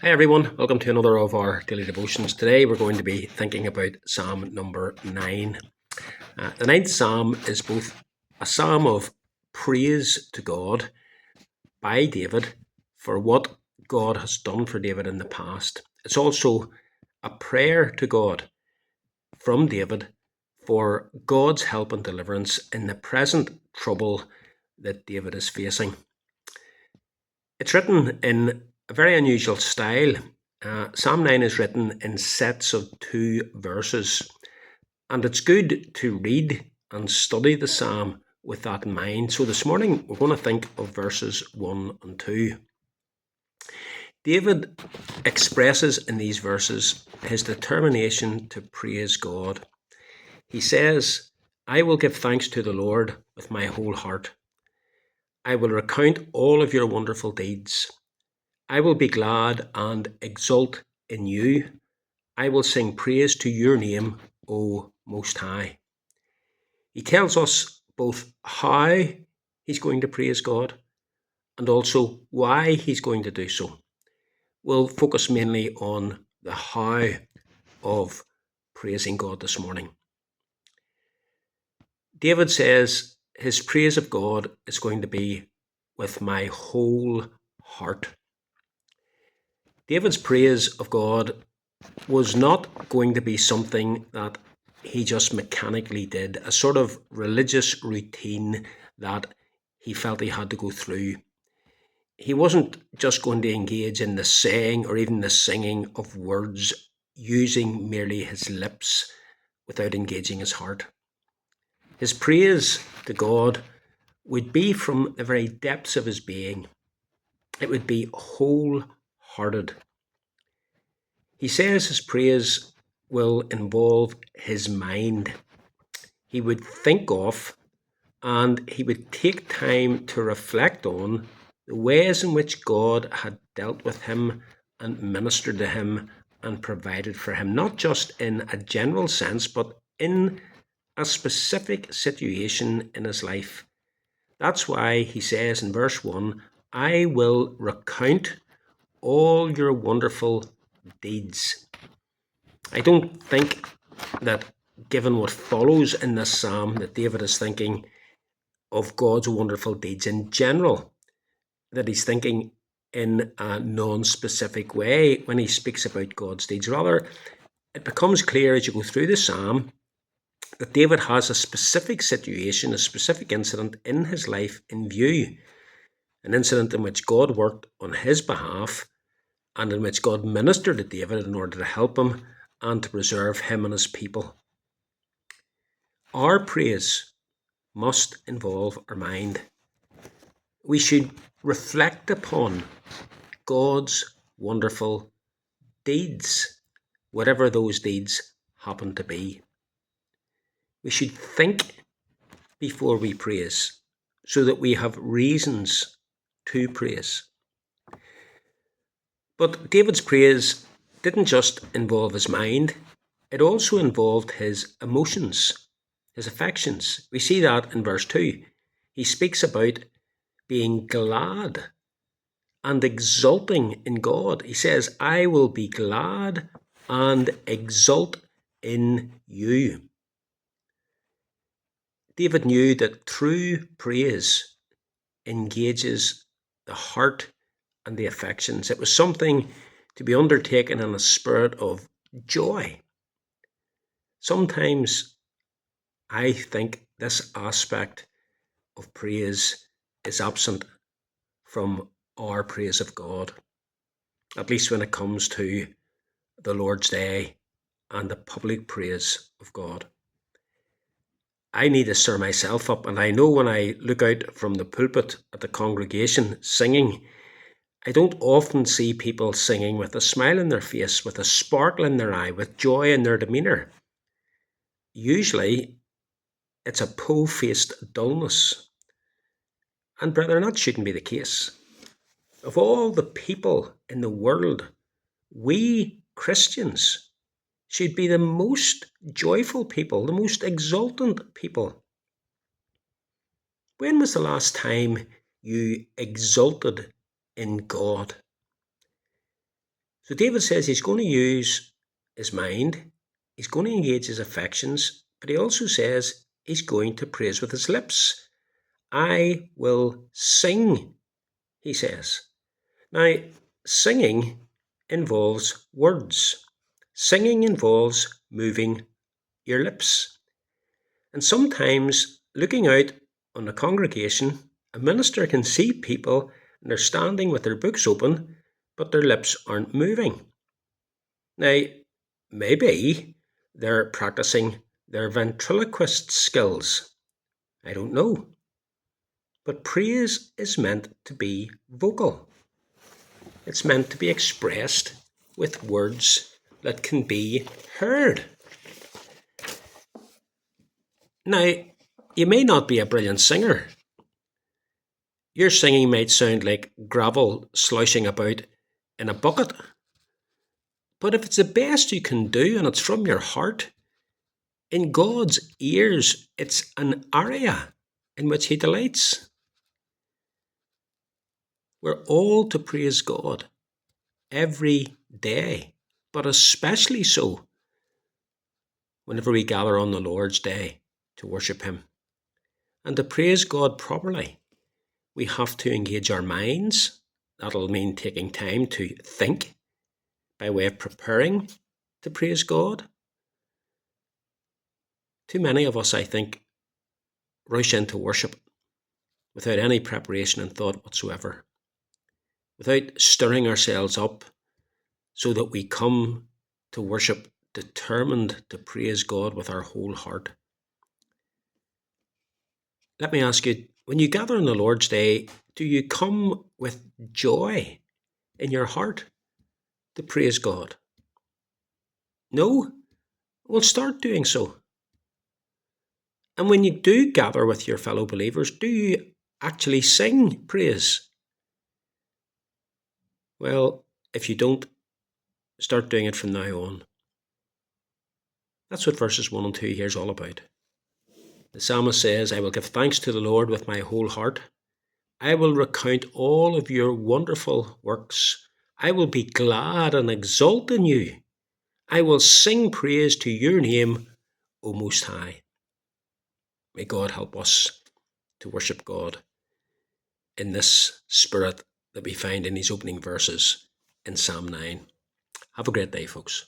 Hi everyone, welcome to another of our daily devotions. Today we're going to be thinking about Psalm number 9. The ninth Psalm is both a psalm of praise to God by David for what God has done for David in the past. It's also a prayer to God from David for God's help and deliverance in the present trouble that David is facing. It's written in a very unusual style. Psalm 9 is written in sets of 2 verses, and it's good to read and study the psalm with that in mind. So this morning we're going to think of verses 1 and 2. David expresses in these verses his determination to praise God. He says, "I will give thanks to the Lord with my whole heart. I will recount all of your wonderful deeds. I will be glad and exult in you. I will sing praise to your name, O Most High." He tells us both how he's going to praise God and also why he's going to do so. We'll focus mainly on the how of praising God this morning. David says his praise of God is going to be with my whole heart. David's praise of God was not going to be something that he just mechanically did, a sort of religious routine that he felt he had to go through. He wasn't just going to engage in the saying or even the singing of words using merely his lips without engaging his heart. His praise to God would be from the very depths of his being. It would be wholehearted. He says his praise will involve his mind. He would think of and he would take time to reflect on the ways in which God had dealt with him and ministered to him and provided for him, not just in a general sense, but in a specific situation in his life. That's why he says in verse 1, "I will recount all your wonderful deeds." I don't think that, given what follows in this psalm, that David is thinking of God's wonderful deeds in general, that he's thinking in a non-specific way when he speaks about God's deeds. Rather, it becomes clear as you go through the psalm that David has a specific situation, a specific incident in his life in view, an incident in which God worked on his behalf and in which God ministered to David in order to help him and to preserve him and his people. Our praise must involve our mind. We should reflect upon God's wonderful deeds, whatever those deeds happen to be. We should think before we praise so that we have reasons to praise. But David's praise didn't just involve his mind, it also involved his emotions, his affections. We see that in verse 2. He speaks about being glad and exulting in God. He says, "I will be glad and exult in you." David knew that true praise engages the heart and the affections. It was something to be undertaken in a spirit of joy. Sometimes I think this aspect of praise is absent from our praise of God, at least when it comes to the Lord's Day and the public praise of God. I need to stir myself up, and I know when I look out from the pulpit at the congregation singing, I don't often see people singing with a smile on their face, with a sparkle in their eye, with joy in their demeanour. Usually, it's a po-faced dullness. And brethren, that shouldn't be the case. Of all the people in the world, we Christians should be the most joyful people, the most exultant people. When was the last time you exulted in God? So David says he's going to use his mind, he's going to engage his affections, but he also says he's going to praise with his lips. I will sing, he says. Now, singing involves words. Singing involves moving your lips. And sometimes looking out on a congregation, a minister can see people and they're standing with their books open, but their lips aren't moving. Now, maybe they're practicing their ventriloquist skills. I don't know. But praise is meant to be vocal. It's meant to be expressed with words that can be heard. Now, you may not be a brilliant singer. Your singing might sound like gravel sloshing about in a bucket. But if it's the best you can do and it's from your heart, in God's ears, it's an aria in which He delights. We're all to praise God every day, but especially so whenever we gather on the Lord's Day to worship Him. And to praise God properly, we have to engage our minds. That'll mean taking time to think by way of preparing to praise God. Too many of us, I think, rush into worship without any preparation and thought whatsoever, without stirring ourselves up so that we come to worship determined to praise God with our whole heart. Let me ask you, when you gather on the Lord's Day, do you come with joy in your heart to praise God? No? Well, start doing so. And when you do gather with your fellow believers, do you actually sing praise? Well, if you don't, start doing it from now on. That's what verses 1 and 2 here is all about. The psalmist says, I will give thanks to the Lord with my whole heart. I will recount all of your wonderful works. I will be glad and exult in you. I will sing praise to your name, O Most High. May God help us to worship God in this spirit that we find in these opening verses in Psalm 9. Have a great day, folks.